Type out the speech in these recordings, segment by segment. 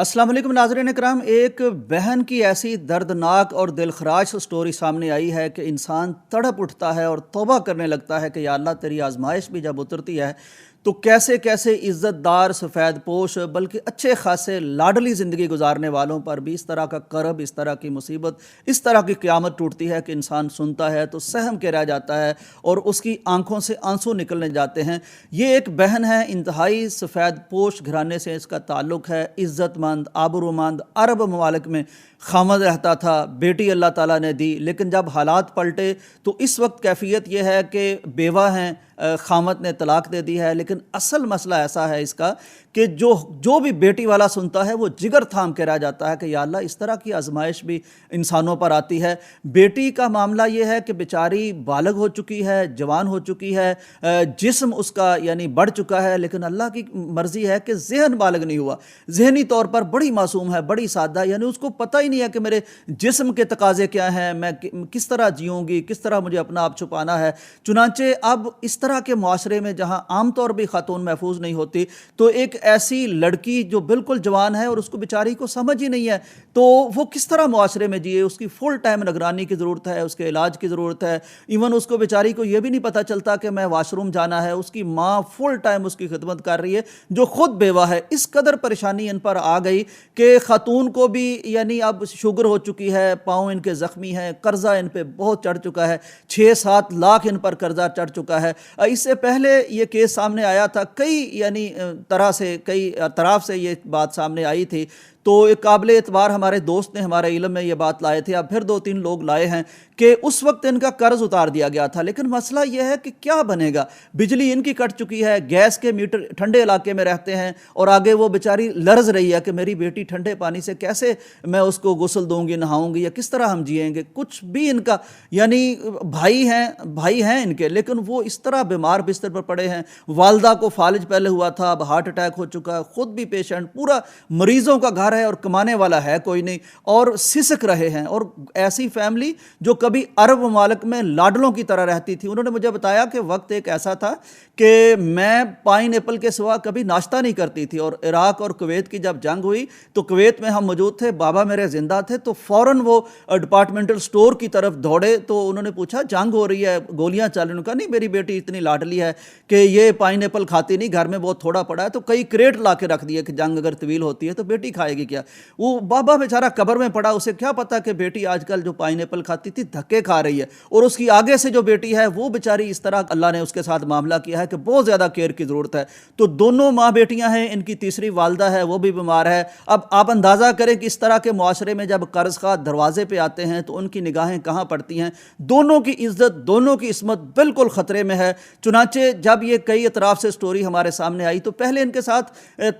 अस्सलाम वालेकुम नाज़रीन इकराम। एक बहन की ऐसी दर्दनाक और दिलखराश स्टोरी सामने आई है कि इंसान तड़प उठता है और तौबा करने लगता है कि या अल्लाह तेरी आजमाइश भी जब उतरती है तो कैसे कैसे इज़्ज़तदार सफ़ेद पोश बल्कि अच्छे खासे लाडली ज़िंदगी गुजारने वालों पर भी इस तरह का करब, इस तरह की मुसीबत, इस तरह की क़यामत टूटती है कि इंसान सुनता है तो सहम के रह जाता है और उसकी आंखों से आंसू निकलने जाते हैं। ये एक बहन है, इंतहाई सफ़ेद पोश घराने से इसका ताल्लुक़ है, इज़्ज़तमंद आबरूमंद अरब ममालिक में खामद रहता था, बेटी अल्लाह ताला ने दी। लेकिन जब हालात पलटे तो इस वक्त कैफियत यह है कि बेवा हैं, खामद ने तलाक दे दी है। लेकिन असल मसला ऐसा है इसका कि जो भी बेटी वाला सुनता है वो जिगर थाम के रह जाता है कि या अल्लाह इस तरह की आजमाइश भी इंसानों पर आती है। बेटी का मामला ये है कि बेचारी बालग हो चुकी है, जवान हो चुकी है, जिस्म उसका यानी बढ़ चुका है, लेकिन अल्लाह की मर्ज़ी है कि ज़हन बालग नहीं हुआ। ज़हनी तौर पर बड़ी मासूम है, बड़ी सादा, यानी उसको पता ही नहीं है कि मेरे जिस्म के तकाज़े क्या हैं, मैं किस तरह जीऊँगी, किस तरह मुझे अपना आप छुपाना है। चुनांचे अब इस तरह के मुआशरे में जहाँ आमतौर भी खातून महफूज नहीं होती, तो एक ऐसी लड़की जो बिल्कुल जवान है और उसको बेचारी को समझ ही नहीं है तो वो किस तरह मुआशरे में जिए। उसकी फुल टाइम निगरानी की ज़रूरत है, उसके इलाज की ज़रूरत है। इवन उसको बेचारी को ये भी नहीं पता चलता कि मैं वाशरूम जाना है, उसकी माँ फुल टाइम उसकी खिदमत कर रही है जो खुद बेवा है। इस कदर परेशानी इन पर आ गई कि खातून को भी यानी अब शुगर हो चुकी है, पाँव इनके ज़ख्मी हैं, कर्जा इन पे बहुत चढ़ चुका है, 6-7 लाख इन पर कर्जा चढ़ चुका है। इससे पहले ये केस सामने आया था, कई यानी तरह से कई तरफ से ये बात सामने आई थी, तो एक काबिल एतबार हमारे दोस्त ने हमारे इल्म में ये बात लाए थे। अब फिर 2-3 लोग लाए हैं कि उस वक्त इनका कर्ज उतार दिया गया था। लेकिन मसला यह है कि क्या बनेगा, बिजली इनकी कट चुकी है, गैस के मीटर, ठंडे इलाके में रहते हैं और आगे वो बेचारी लर्ज रही है कि मेरी बेटी ठंडे पानी से कैसे मैं उसको गुस्ल दूंगी, नहाऊंगी, या किस तरह हम जिएंगे। कुछ भी इनका यानी भाई हैं इनके, लेकिन वो इस तरह बीमार बिस्तर पर पड़े हैं। वालदा को फालिज पहले हुआ था, अब हार्ट अटैक हो चुका है, खुद भी पेशेंट, पूरा मरीजों का घर है और कमाने वाला है कोई नहीं, और सिसक रहे हैं। और ऐसी फैमिली जो कभी अरब ममालिक में लाडलों की तरह रहती थी। उन्होंने मुझे बताया कि वक्त एक ऐसा था कि मैं पाइन एप्पल के सिवा कभी नाश्ता नहीं करती थी, और इराक और कुवैत की जब जंग हुई तो कुवैत में हम मौजूद थे, बाबा मेरे जिंदा थे, तो फ़ौरन वो डिपार्टमेंटल स्टोर की तरफ दौड़े। तो उन्होंने पूछा जंग हो रही है, गोलियां चल रही हैं? कहा नहीं, मेरी बेटी इतनी लाडली है कि ये पाइन एप्पल खाती नहीं, घर में बहुत थोड़ा पड़ा है, तो कई क्रेट ला के रख दिए कि जंग अगर तवील होती है तो बेटी खाएगी क्या। वो बाबा बेचारा कब्र में पड़ा, उसे क्या पता कि बेटी आजकल जो पाइन एप्पल खाती थी धक्के खा रही है, और उसकी आगे से जो बेटी है वो बेचारी इस तरह अल्लाह ने उसके साथ मामला किया है कि बहुत ज़्यादा केयर की ज़रूरत है। तो दोनों माँ बेटियां हैं, इनकी तीसरी वालदा है, वो भी बीमार है। अब आप अंदाज़ा करें कि इस तरह के मुआशरे में जब कर्ज खा दरवाजे पे आते हैं तो उनकी निगाहें कहाँ पड़ती हैं। दोनों की इज्जत, दोनों की इस्मत बिल्कुल ख़तरे में है। चुनाचे जब ये कई अतराफ से स्टोरी हमारे सामने आई तो पहले इनके साथ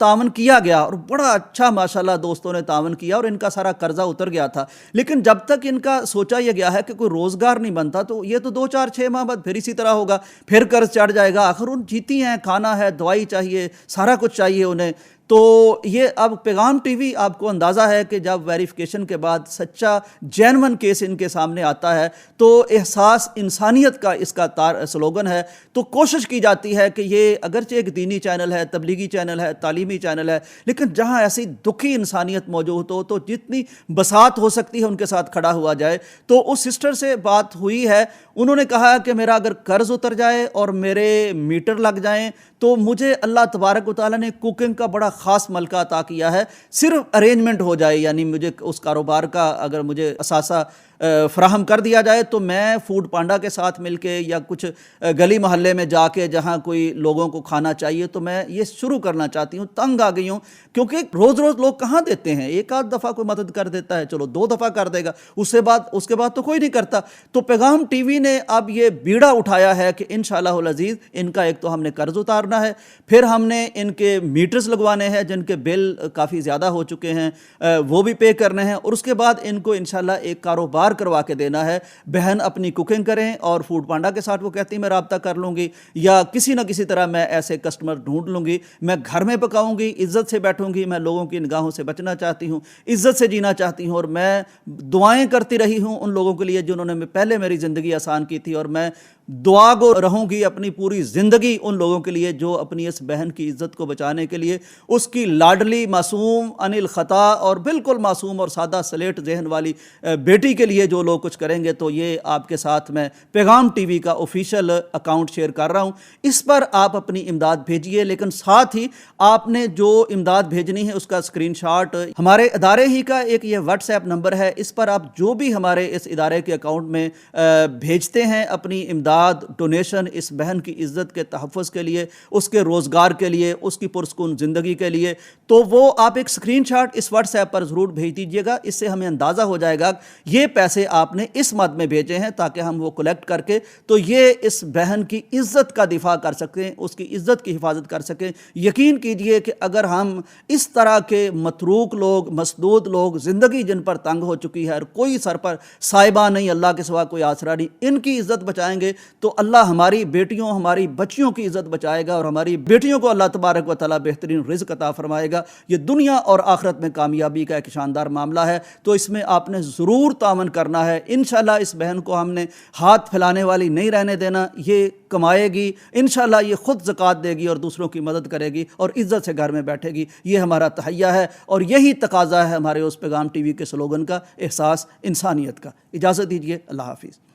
तावन किया गया और बड़ा अच्छा माशाल्लाह दोस्तों ने तावन किया और इनका सारा कर्जा उतर गया था। लेकिन जब तक इनका सोचा यह गया है कि कोई रोज़गार नहीं बनता तो ये तो 2-4-6 माह बाद फिर इसी तरह होगा, फिर कर्ज चढ़ जाएगा। आखिर उन जीती हैं, खाना है, दवाई चाहिए, सारा कुछ चाहिए उन्हें। तो ये अब पैगाम टीवी, आपको अंदाज़ा है कि जब वेरिफिकेशन के बाद सच्चा जेन्युइन केस इनके सामने आता है तो एहसास इंसानियत का इसका स्लोगन है। तो कोशिश की जाती है कि ये अगरचे एक दीनी चैनल है, तबलीगी चैनल है, तालीमी चैनल है, लेकिन जहाँ ऐसी दुखी इंसानियत मौजूद हो तो जितनी बसात हो सकती है उनके साथ खड़ा हुआ जाए। तो उस सिस्टर से बात हुई है, उन्होंने कहा कि मेरा अगर कर्ज उतर जाए और मेरे मीटर लग जाएं तो मुझे अल्लाह तबारक व तआला ने कुकिंग का बड़ा ख़ास मलका अता किया है, सिर्फ अरेंजमेंट हो जाए, यानी मुझे उस कारोबार का अगर मुझे असासा फ़राहम कर दिया जाए तो मैं फूड पांडा के साथ मिलके या कुछ गली मोहल्ले में जाके जहाँ कोई लोगों को खाना चाहिए तो मैं ये शुरू करना चाहती हूँ। तंग आ गई हूँ क्योंकि रोज़ रोज़ लोग कहाँ देते हैं, एक आध दफ़ा कोई मदद कर देता है, चलो 2 दफ़ा कर देगा, उसके बाद तो कोई नहीं करता। तो पैगाम टीवी ने अब ये बीड़ा उठाया है कि इंशाअल्लाह अज़ीज़ इनका एक तो हमने कर्ज उतारना है, फिर हमने इनके मीटर्स लगवाने हैं जिनके बिल काफ़ी ज़्यादा हो चुके हैं, वो भी पे करने हैं, और उसके बाद इनको इंशाअल्लाह एक कारोबार करवा के देना है। बहन अपनी कुकिंग करें और फूड पांडा के साथ वो कहती है मैं राब्ता कर लूँगी या किसी ना किसी तरह मैं ऐसे कस्टमर ढूंढ लूँगी, मैं घर में पकाऊँगी, इज़्ज़त से बैठूँगी, मैं लोगों की निगाहों से बचना चाहती हूँ, इज़्ज़त से जीना चाहती हूँ, और मैं दुआएं करती रही हूँ उन लोगों के लिए जिन्होंने पहले मेरी ज़िंदगी आसान की थी, और मैं دعا گو رہوں گی اپنی پوری زندگی ان لوگوں کے لیے جو اپنی اس بہن کی عزت کو بچانے کے لیے اس کی لاڈلی معصوم عن الخطا اور بالکل معصوم اور سادہ سلیٹ ذہن والی بیٹی کے لیے جو لوگ کچھ کریں گے. تو یہ آپ کے ساتھ میں پیغام ٹی وی کا آفیشیل اکاؤنٹ شیئر کر رہا ہوں. اس پر آپ اپنی امداد بھیجیے، لیکن ساتھ ہی آپ نے جو امداد بھیجنی ہے اس کا اسکرین شاٹ ہمارے ادارے ہی کا ایک یہ واٹس ایپ نمبر ہے، اس پر آپ جو بھی ہمارے اس ادارے کے اکاؤنٹ میں بھیجتے ہیں اپنی امداد ڈونیشن اس بہن کی عزت کے تحفظ کے لیے، اس کے روزگار کے لیے، اس کی پرسکون زندگی کے لیے، تو وہ آپ ایک اسکرین شاٹ اس واٹس ایپ پر ضرور بھیج دیجیے گا. اس سے ہمیں اندازہ ہو جائے گا یہ پیسے آپ نے اس مد میں بھیجے ہیں تاکہ ہم وہ کلیکٹ کر کے تو یہ اس بہن کی عزت کا دفاع کر سکیں، اس کی عزت کی حفاظت کر سکیں. یقین کیجئے کہ اگر ہم اس طرح کے متروک لوگ، مسدود لوگ، زندگی جن پر تنگ ہو چکی ہے اور کوئی سر پر صاحبہ نہیں، اللہ کے سوا کوئی آسرا نہیں، ان کی عزت بچائیں گے تو اللہ ہماری بیٹیوں، ہماری بچیوں کی عزت بچائے گا اور ہماری بیٹیوں کو اللہ تبارک و تعالیٰ بہترین رزق عطا فرمائے گا. یہ دنیا اور آخرت میں کامیابی کا ایک شاندار معاملہ ہے، تو اس میں آپ نے ضرور تعاون کرنا ہے. انشاءاللہ اس بہن کو ہم نے ہاتھ پھیلانے والی نہیں رہنے دینا، یہ کمائے گی، انشاءاللہ یہ خود زکوٰۃ دے گی اور دوسروں کی مدد کرے گی اور عزت سے گھر میں بیٹھے گی. یہ ہمارا تحیہ ہے اور یہی تقاضا ہے ہمارے اس پیغام ٹی وی کے سلوگن کا، احساس انسانیت کا. اجازت دیجیے، اللہ حافظ.